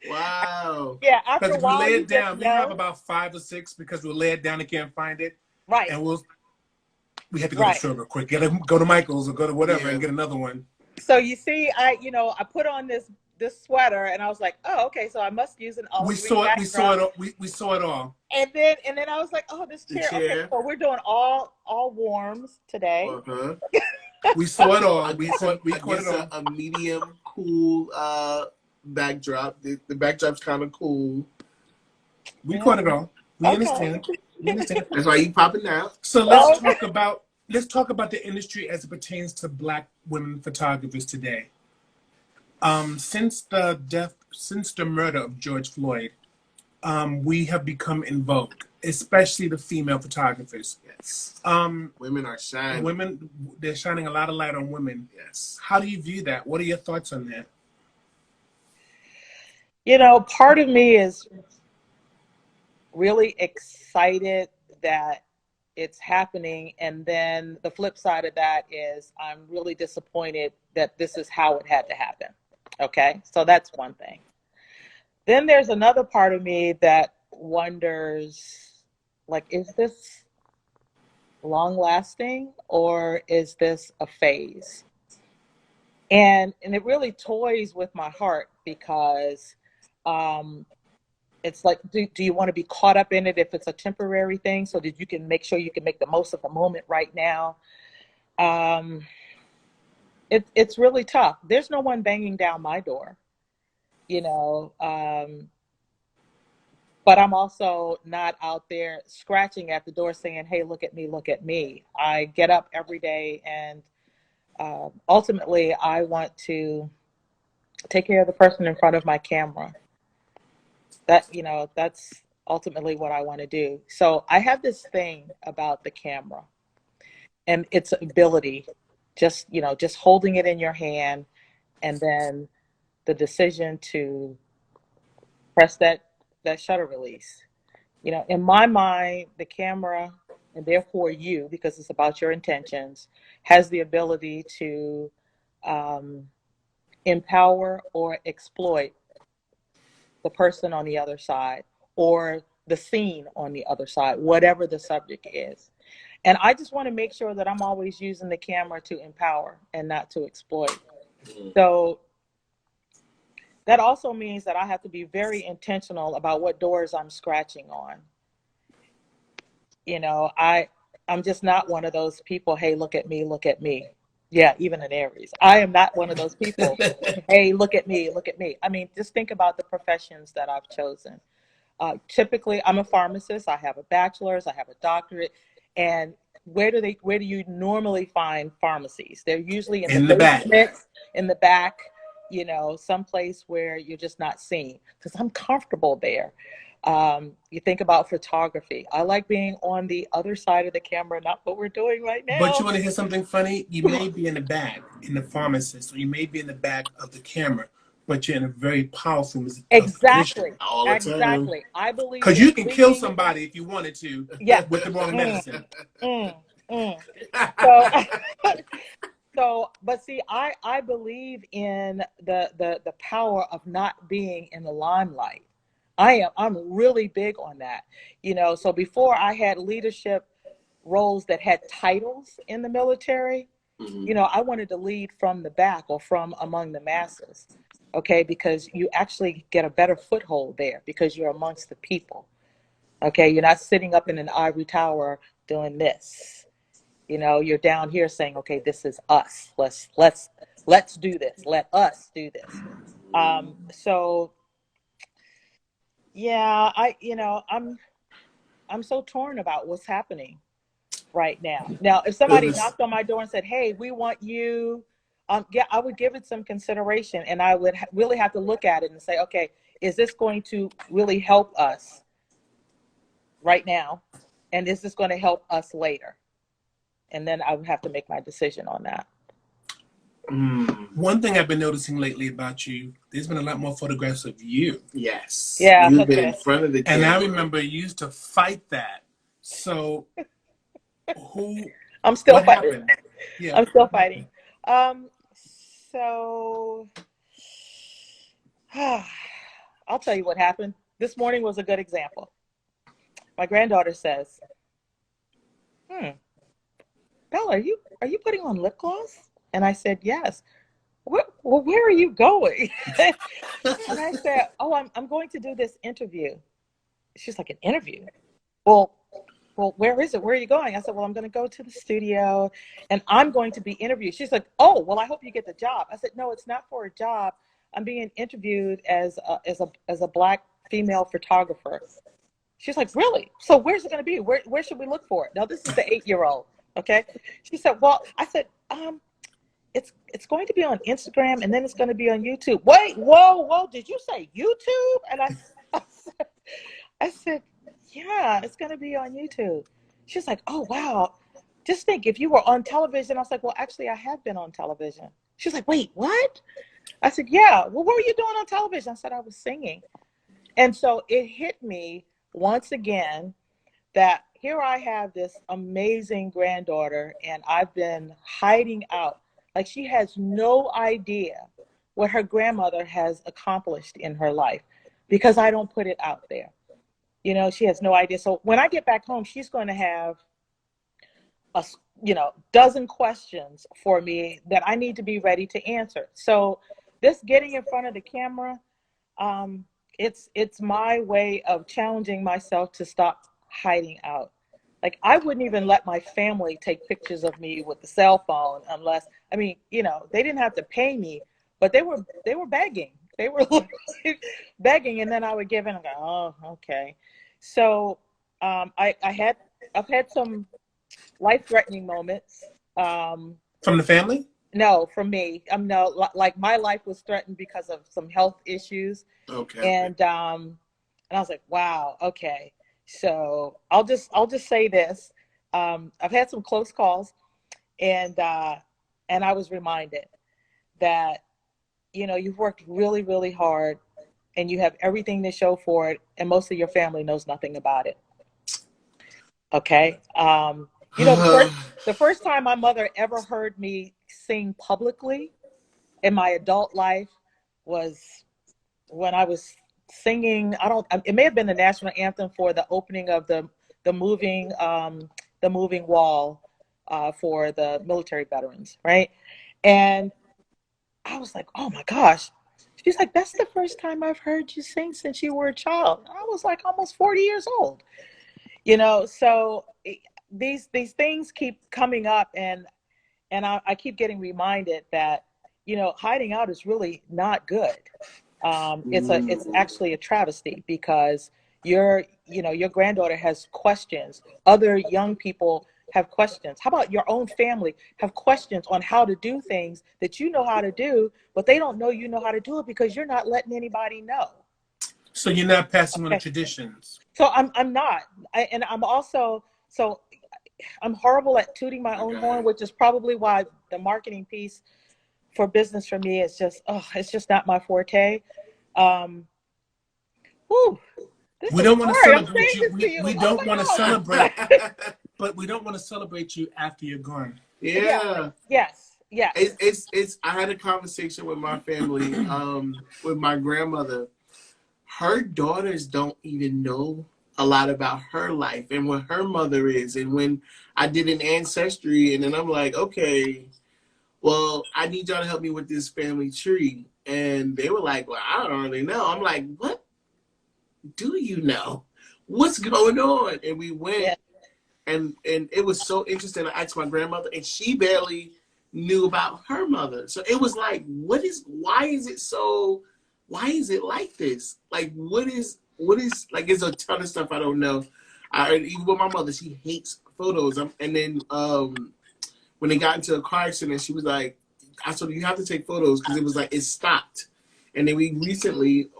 Wow. Yeah, after a while, we lay it down. We have about 5 or 6 because we'll lay it down and can't find it. Right. And we have to go to the store real quick. Go to Michael's or go to whatever and get another one. So you see, I put on this sweater and I was like, oh, okay, so I must use an olive green backdrop. We saw it all. And then I was like, oh, this chair. Okay, so we're doing all warms today. We saw it all. We caught it all. A medium cool backdrop. The backdrop's kind of cool. We caught it all. We understand. That's why you popping out. So let's talk about the industry as it pertains to Black women photographers today. Since the murder of George Floyd, we have become in vogue, especially the female photographers. Yes. Women are shining. They're shining a lot of light on women. Yes. How do you view that? What are your thoughts on that? You know, part of me is really excited that it's happening. And then the flip side of that is I'm really disappointed that this is how it had to happen. Okay, so that's one thing. Then there's another part of me that wonders, like, is this long lasting or is this a phase? And it really toys with my heart because it's like, do you want to be caught up in it if it's a temporary thing so that you can make sure you can make the most of the moment right now? It's really tough. There's no one banging down my door, you know, but I'm also not out there scratching at the door saying, hey, look at me, look at me. I get up every day and ultimately I want to take care of the person in front of my camera. That, you know, that's ultimately what I want to do. So I have this thing about the camera and its ability, just, you know, just holding it in your hand and then the decision to press that shutter release. You know, in my mind, the camera, and therefore you, because it's about your intentions, has the ability to empower or exploit the person on the other side or the scene on the other side, whatever the subject is. And I just want to make sure that I'm always using the camera to empower and not to exploit. So that also means that I have to be very intentional about what doors I'm scratching on. You know, I'm just not one of those people, hey, look at me, look at me. Yeah, even an Aries. I am not one of those people. Hey, look at me, look at me. I mean, just think about the professions that I've chosen. Typically, I'm a pharmacist. I have a bachelor's, I have a doctorate. And where do you normally find pharmacies? They're usually in the basement, in the back, you know, someplace where you're just not seen, because I'm comfortable there. You think about photography. I like being on the other side of the camera, not what we're doing right now. But you want to hear something funny? You may be in the back, in the pharmacist, or you may be in the back of the camera, but you're in a very powerful position. Exactly. Exactly. I believe because you can kill somebody if you wanted to. Yeah. With the wrong medicine. So, but see, I believe in the power of not being in the limelight. I'm really big on that. You know, so before I had leadership roles that had titles in the military, you know, I wanted to lead from the back or from among the masses. Okay, because you actually get a better foothold there because you're amongst the people. Okay, you're not sitting up in an ivory tower doing this. You know, you're down here saying, okay, this is us. Let's do this. Let us do this. So yeah, I'm so torn about what's happening right now. Now, if somebody knocked on my door and said, hey, we want you, yeah, I would give it some consideration, and I would really have to look at it and say, okay, is this going to really help us right now? And is this going to help us later? And then I would have to make my decision on that. One thing I've been noticing lately about you, there's been a lot more photographs of you. Yes. Yeah. You've been in front of the camera. And I remember you used to fight that. So I'm still fighting. Happened? Yeah. I'm still fighting. So I'll tell you what happened. This morning was a good example. My granddaughter says, Bella, are you putting on lip gloss? And I said, yes. Well, where are you going? And I said, oh, I'm going to do this interview. She's like, an interview? Well, where is it? Where are you going? I said, well, I'm going to go to the studio and I'm going to be interviewed. She's like, oh, well, I hope you get the job. I said, no, it's not for a job. I'm being interviewed as a Black female photographer. She's like, really? So where's it going to be? Where should we look for it? Now, this is the 8-year-old. Okay. She said, well, I said, it's going to be on Instagram and then it's going to be on YouTube. Wait, whoa, did you say YouTube? And I said, yeah, it's going to be on YouTube. She's like, oh, wow. Just think, if you were on television. I was like, well, actually, I have been on television. She's like, wait, what? I said, yeah. Well, what were you doing on television? I said, I was singing. And so it hit me once again that here I have this amazing granddaughter, and I've been hiding out. Like, she has no idea what her grandmother has accomplished in her life because I don't put it out there. You know, she has no idea. So when I get back home, she's going to have a, dozen questions for me that I need to be ready to answer. So this getting in front of the camera, it's my way of challenging myself to stop hiding out. Like, I wouldn't even let my family take pictures of me with the cell phone unless, I mean, they didn't have to pay me, but they were begging. They were begging, and then I would give in and go, oh, okay. So I've had some life-threatening moments. From the family? No, from me. No, like, my life was threatened because of some health issues. Okay. And I was like, wow, okay. So I'll just say this. I've had some close calls, and I was reminded that, you've worked really, really hard, and you have everything to show for it, and most of your family knows nothing about it. Okay. The first time my mother ever heard me sing publicly in my adult life was when I was singing. It may have been the national anthem for the opening of the moving wall for the military veterans, right? And I was like, oh my gosh. She's like, that's the first time I've heard you sing since you were a child. I was like almost 40 years old. So these things keep coming up, and I keep getting reminded that, hiding out is really not good. It's actually a travesty, because your granddaughter has questions. Other young people have questions. How about your own family have questions on how to do things that you know how to do, but they don't know you know how to do it because you're not letting anybody know. So you're not passing on the traditions. So I'm not. I'm horrible at tooting my own horn, which is probably why the marketing piece for business for me is just, it's just not my forte. We don't want to celebrate you. We don't want to celebrate, but we don't want to celebrate you after you're gone. Yeah. Yes. It's. I had a conversation with my family, with my grandmother. Her daughters don't even know a lot about her life and what her mother is. And when I did an ancestry, and then I'm like, okay, well, I need y'all to help me with this family tree. And they were like, well, I don't really know. I'm like, what do you know? What's going on? And we went, and it was so interesting. I asked my grandmother, and she barely knew about her mother. So it was like, why is it like this? Like, what is, like, there's a ton of stuff I don't know. Even with my mother, she hates photos. And then when they got into a car accident, she was like, I told her, you have to take photos, because it was like, it stopped. And then we recently,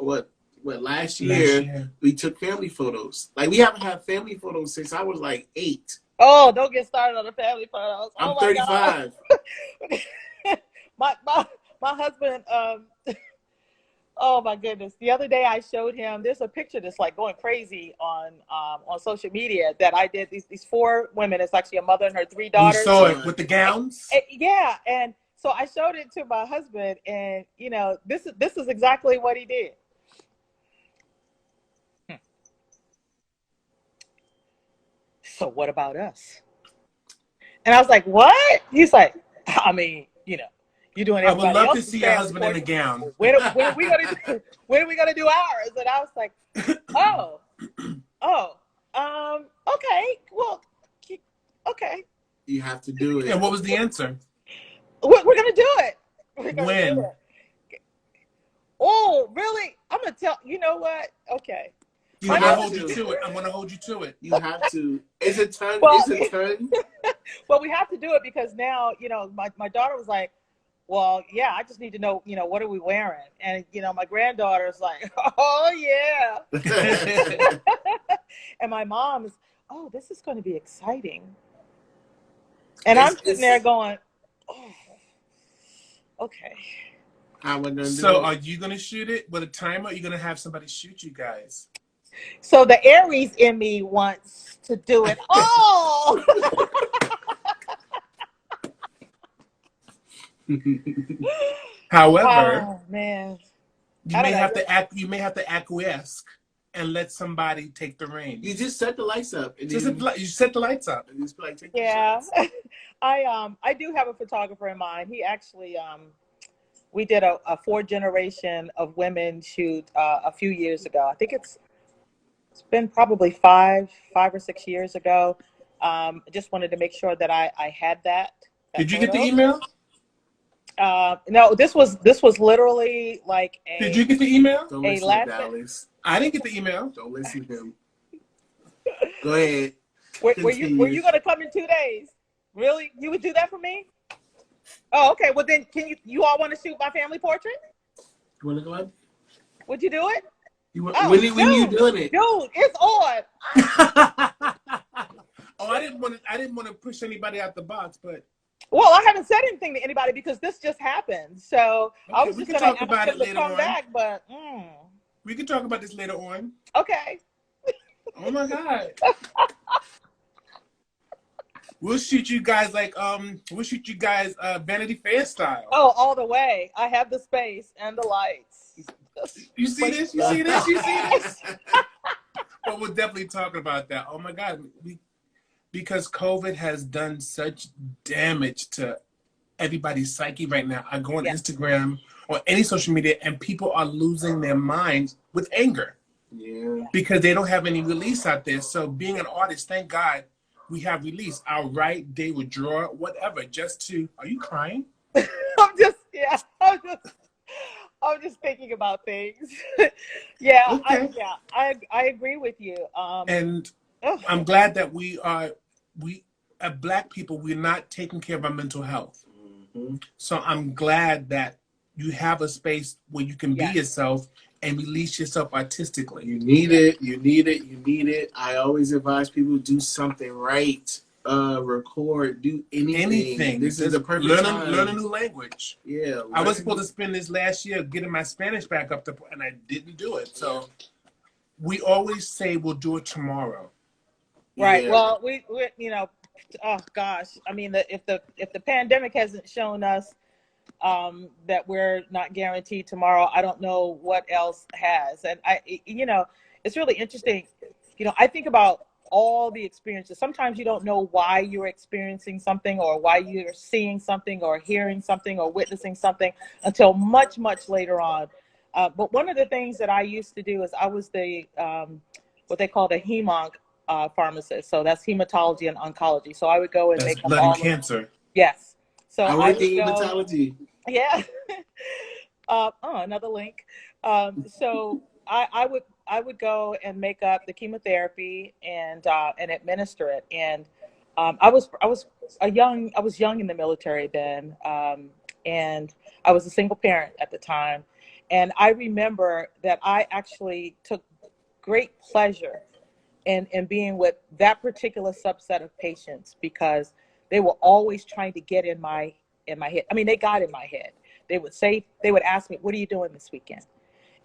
last year, we took family photos. Like, we haven't had family photos since I was like 8. Oh, don't get started on the family photos. I'm 35. my husband, oh my goodness. The other day I showed him, there's a picture that's like going crazy on social media that I did. These 4 women, it's actually a mother and her 3 daughters. We saw it with the gowns? Yeah. And so I showed it to my husband, and this is exactly what he did. So what about us? And I was like, what? He's like, I mean, you're doing everybody I would love else's to see your husband in a gown. When are we gonna do ours? And I was like, okay, well, okay. You have to do it. And what was the answer? We're gonna do it. When? Do it. Oh, really? I'm gonna tell. You know what? Okay. I'm gonna hold you to it. I'm gonna hold you to it. You have to. It's a ton. It's a ton. Well, we have to do it because now, my daughter was like, well, yeah, I just need to know, what are we wearing? And, my granddaughter's like, oh, yeah. And my mom's, oh, this is going to be exciting. And I'm sitting there going, oh, okay. How am I going to do it? So are you going to shoot it with a timer, or are you going to have somebody shoot you guys? So the Aries in me wants to do it all. However, Oh man, you I don't may know. have to act. You may have to acquiesce and let somebody take the reins. You just set the lights up, and Just then you set the lights up. and just be like, take the Yeah, shots. I do have a photographer in mind. He actually we did a 4 generation of women shoot a few years ago. I think it's been probably 5 or 6 years ago. I just wanted to make sure that I had that Did you get the photo. email? No, this was literally like Did you get the email? Don't a listen to last minute. Dallas. I didn't get the email. Don't listen to him. Go ahead. Were you gonna come in 2 days? Really? You would do that for me? Oh, okay. Well then, you all want to shoot my family portrait? You want to go ahead? Would you do it? When you doing it? Dude, it's on. Oh, I didn't want to push anybody out the box, but Well, I haven't said anything to anybody because this just happened. So I okay, was we just can gonna talk ask about him it to later come on. back, but We can talk about this later on. okay. Oh my God. We'll shoot you guys Vanity Fair style. Oh, all the way. I have the space and the lights. You see this? You see this? You see this? But we're definitely talking about that. Oh my God. Because COVID has done such damage to everybody's psyche right now. I go on Instagram or any social media and people are losing their minds with anger. Yeah. Because they don't have any release out there. So being an artist, thank God we have release. I'll write, they would draw, whatever, just to, are you crying? I'm just thinking about things. Yeah, Okay. I agree with you. And I'm glad that we as Black people, we're not taking care of our mental health. Mm-hmm. So I'm glad that you have a space where you can be yourself and release yourself artistically. You need it. You need it. You need it. I always advise people to do something right. Record, do anything. This is the perfect time. Learn a new language. Yeah. I was supposed to spend this last year getting my Spanish back up and I didn't do it. So we always say we'll do it tomorrow. Right. Yeah. Well, we oh gosh. I mean, if the pandemic hasn't shown us that we're not guaranteed tomorrow, I don't know what else has. And it's really interesting. I think about all the experiences. Sometimes you don't know why you're experiencing something or why you're seeing something or hearing something or witnessing something until much, much later on. But one of the things that I used to do is I was the what they call the hemonc pharmacist. So that's hematology and oncology. So I would go and that's make blood all and cancer. Yes. So I work in hematology. Yeah. Another link. So I would go and make up the chemotherapy and administer it. And I was young in the military then, and I was a single parent at the time. And I remember that I actually took great pleasure in being with that particular subset of patients because they were always trying to get in my head. I mean, they got in my head. They would ask me, "What are you doing this weekend?"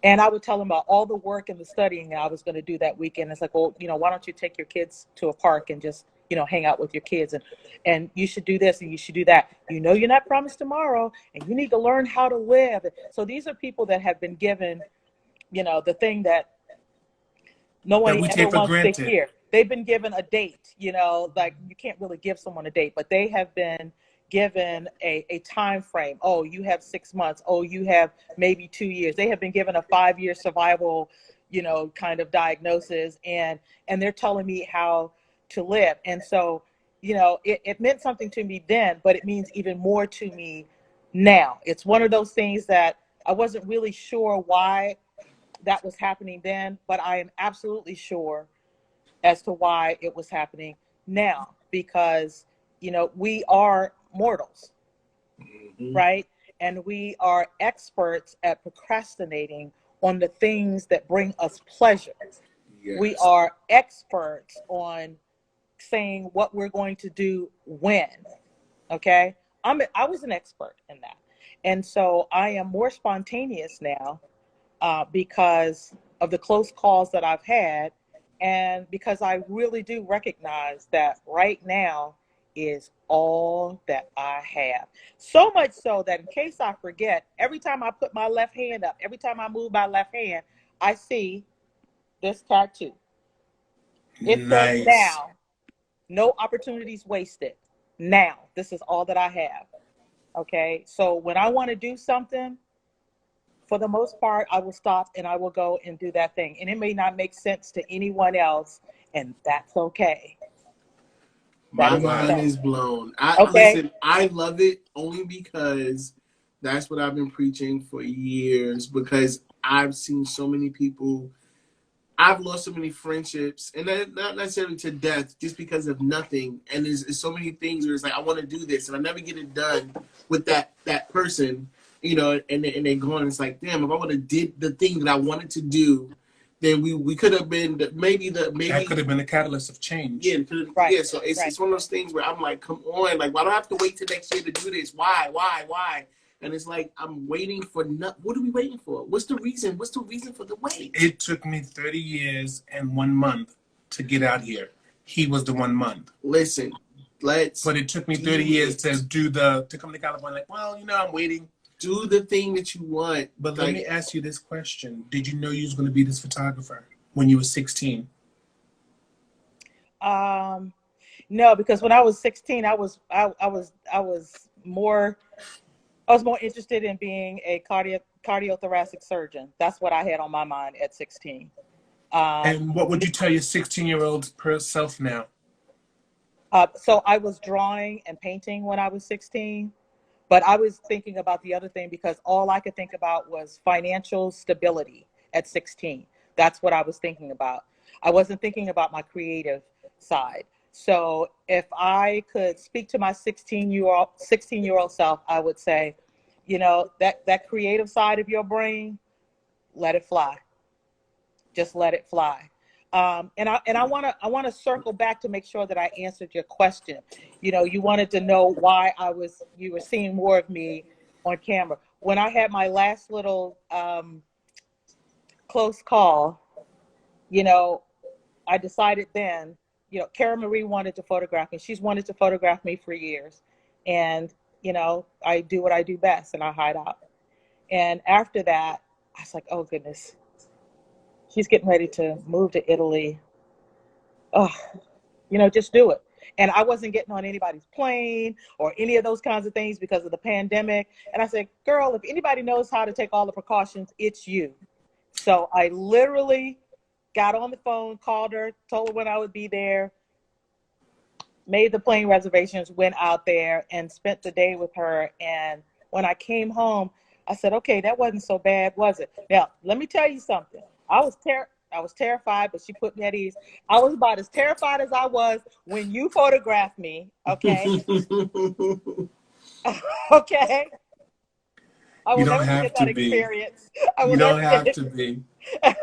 And I would tell them about all the work and the studying I was going to do that weekend. It's like, well, why don't you take your kids to a park and just, hang out with your kids, and you should do this and you should do that. You're not promised tomorrow, and you need to learn how to live. So these are people that have been given, the thing that no one ever wants to hear. They've been given a date, like you can't really give someone a date, but they have been given a time frame. Oh, you have 6 months. Oh, you have maybe 2 years. They have been given a 5-year survival, kind of diagnosis, and they're telling me how to live. And so, it meant something to me then, but it means even more to me now. It's one of those things that I wasn't really sure why that was happening then, but I am absolutely sure as to why it was happening now, because we are mortals, right? And we are experts at procrastinating on the things that bring us pleasure. Yes. We are experts on saying what we're going to do when. Okay, I was an expert in that, and so I am more spontaneous now because of the close calls that I've had. And because I really do recognize that right now is all that I have. So much so that in case I forget, every time I put my left hand up, every time I move my left hand, I see this tattoo. It says Nice. now, no opportunities wasted. Now, this is all that I have. Okay. So when I want to do something, for the most part, I will stop and I will go and do that thing. And it may not make sense to anyone else, and that's okay. That My is mind okay. is blown. I Okay. listen. I love it only because that's what I've been preaching for years. Because I've seen so many people. I've lost so many friendships, and not necessarily to death, just because of nothing. And there's so many things where it's like I want to do this, and I never get it done with that person, you know. And they go on. It's like, damn, if I would have did the thing that I wanted to do, then we could have been maybe. That could have been a catalyst of change. Yeah, Right. yeah. So Right. it's one of those things where I'm like, come on, like, why do I have to wait till next year to do this? Why? And it's like I'm waiting for what are we waiting for? What's the reason? What's the reason for the wait? It took me 30 years and 1 month to get out here. He was the 1 month. Listen, But it took me 30 years to come to California. Like, well, you know, I'm waiting. Do the thing that you want. But let me ask you this question: did you know you was going to be this photographer when you were 16? No, because when I was 16, I was more interested in being a cardiothoracic surgeon. That's what I had on my mind at 16. And what would you tell your 16-year-old self now? So I was drawing and painting when I was 16, but I was thinking about the other thing because all I could think about was financial stability at 16. That's what I was thinking about. I wasn't thinking about my creative side. So if I could speak to my 16-year-old self, I would say, you know, that creative side of your brain, let it fly. Just let it fly. And I want to circle back to make sure that I answered your question. You know, you wanted to know why you were seeing more of me on camera. When I had my last little close call, you know, I decided then, you know, Cara Marie wanted to photograph me. She's wanted to photograph me for years. And, you know, I do what I do best and I hide out. And after that, I was like, oh goodness, she's getting ready to move to Italy. Oh, you know, just do it. And I wasn't getting on anybody's plane or any of those kinds of things because of the pandemic. And I said, girl, if anybody knows how to take all the precautions, it's you. So I literally got on the phone, called her, told her when I would be there, made the plane reservations, went out there and spent the day with her. And when I came home, I said, okay, that wasn't so bad, was it? Now, let me tell you something. I was terrified, but she put me at ease. I was about as terrified as I was when you photographed me. Okay. Okay. I will never forget that experience. You don't have to be.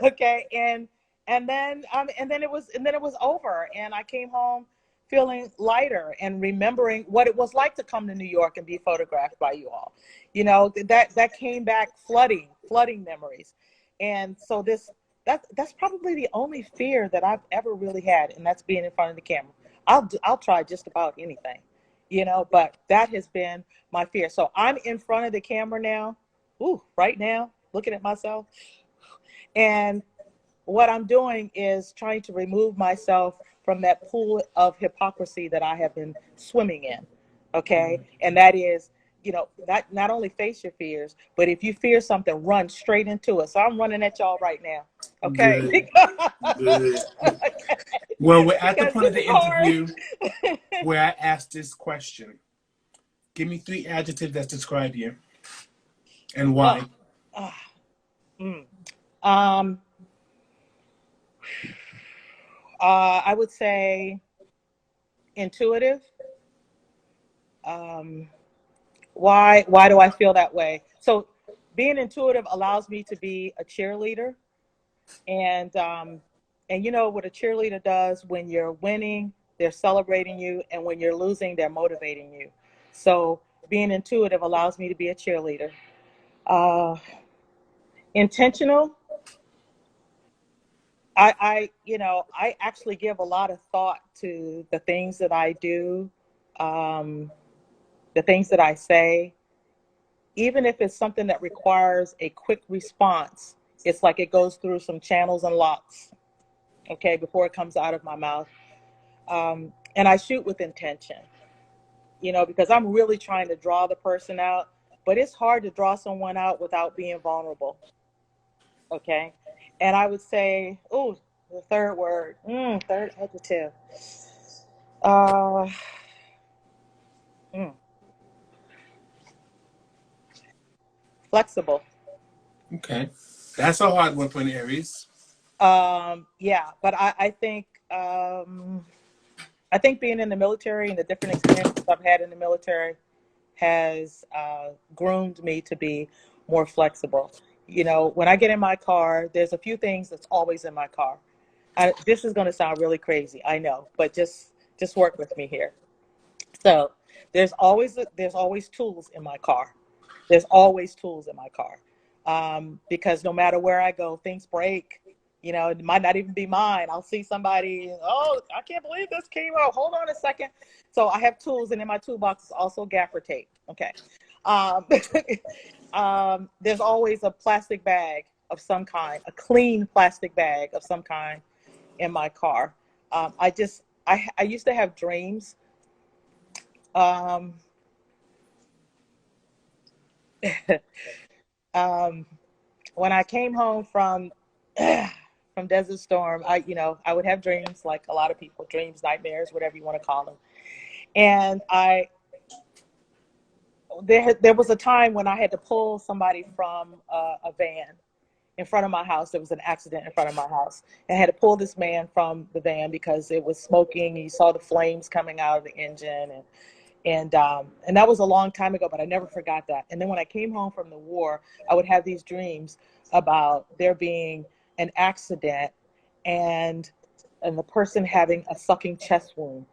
Okay. And then it was over. And I came home feeling lighter and remembering what it was like to come to New York and be photographed by you all. You know, that came back flooding memories. And so that's probably the only fear that I've ever really had, and that's being in front of the camera. I'll try just about anything, you know, but that has been my fear. So I'm in front of the camera now, right now, looking at myself. And what I'm doing is trying to remove myself from that pool of hypocrisy that I have been swimming in. Okay. And that is, you know, not only face your fears, but if you fear something, run straight into it. So I'm running at y'all right now. Okay. Good. Okay. Well, we're at the point of the interview where I asked this question. Give me 3 adjectives that describe you and why. I would say intuitive. Why do I feel that way? So being intuitive allows me to be a cheerleader. And you know what a cheerleader does: when you're winning, they're celebrating you, and when you're losing, they're motivating you. So being intuitive allows me to be a cheerleader. Intentional. I actually give a lot of thought to the things that I do, the things that I say, even if it's something that requires a quick response. It's like it goes through some channels and locks, okay, before it comes out of my mouth. And I shoot with intention, because I'm really trying to draw the person out, but it's hard to draw someone out without being vulnerable. Okay. And I would say, oh, the third word, third adjective. Uh, mm, Flexible. Okay. That's a hard one for an Aries. Yeah, but I think being in the military and the different experiences I've had in the military has groomed me to be more flexible. When I get in my car, there's a few things that's always in my car. This is going to sound really crazy, I know, but just work with me here. So there's always tools in my car. There's always tools in my car, because no matter where I go, things break. It might not even be mine. I'll see somebody, oh, I can't believe this came out. Hold on a second. So I have tools, and in my toolbox is also gaffer tape. Okay. There's always a plastic bag of some kind, a clean plastic bag of some kind in my car. I used to have dreams. Um, when I came home from Desert Storm, I would have dreams like a lot of people, dreams, nightmares, whatever you want to call them. And there was a time when I had to pull somebody from a van in front of my house. There was an accident in front of my house. And I had to pull this man from the van because it was smoking. You saw the flames coming out of the engine, and that was a long time ago, but I never forgot that. And then when I came home from the war, I would have these dreams about there being an accident and the person having a sucking chest wound.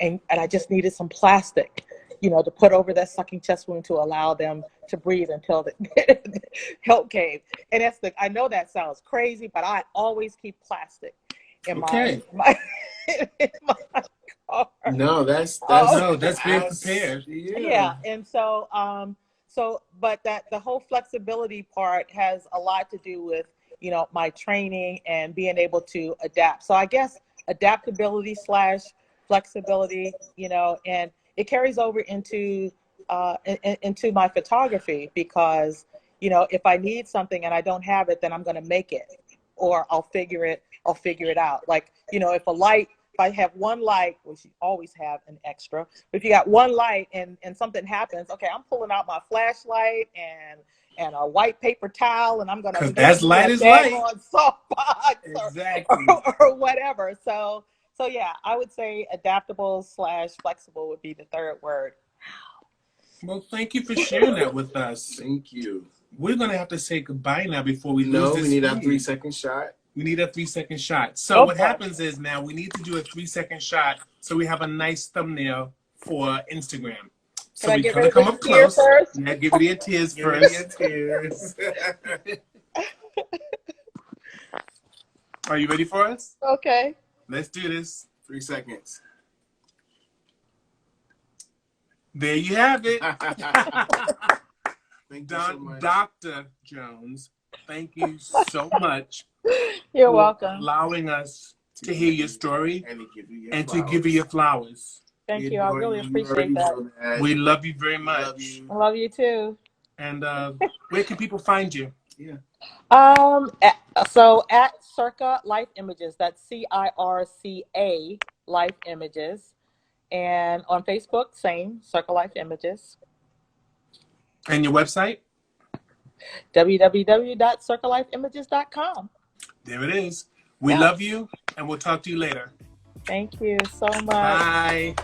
And I just needed some plastic, to put over that sucking chest wound to allow them to breathe until the help came. And I know that sounds crazy, but I always keep plastic in my car. No, that's being prepared. Yeah. And so, but the whole flexibility part has a lot to do with, my training and being able to adapt. So I guess adaptability / flexibility, and it carries over into my photography, because, if I need something and I don't have it, then I'm going to make it, or I'll figure it out. Like, if I have one light, which you always have an extra, but if you got one light and something happens, okay, I'm pulling out my flashlight and a white paper towel, and I'm going to that's light is light. Softbox exactly. or whatever. So yeah, I would say adaptable / flexible would be the third word. Well, thank you for sharing that with us. Thank you. We're going to have to say goodbye now before we lose this. We need a 3-second shot. We need a 3-second shot. So what happens is now we need to do a 3-second shot so we have a nice thumbnail for Instagram. So we're going to come up close. First? Yeah, give it your tears first. Are you ready for us? Okay. Let's do this. 3 seconds. There you have it. Thank you so much. Dr. Jones, thank you so much. You're welcome. Allowing us to hear your story and to give you your flowers. Thank you. I really appreciate that. We love you very much. I love you too. And where can people find you? Yeah. So at Circa Life Images, that's CIRCA Life Images. And on Facebook, same, Circa Life Images. And your website? www.circalifeimages.com. There it is. We love you, and we'll talk to you later. Thank you so much. Bye.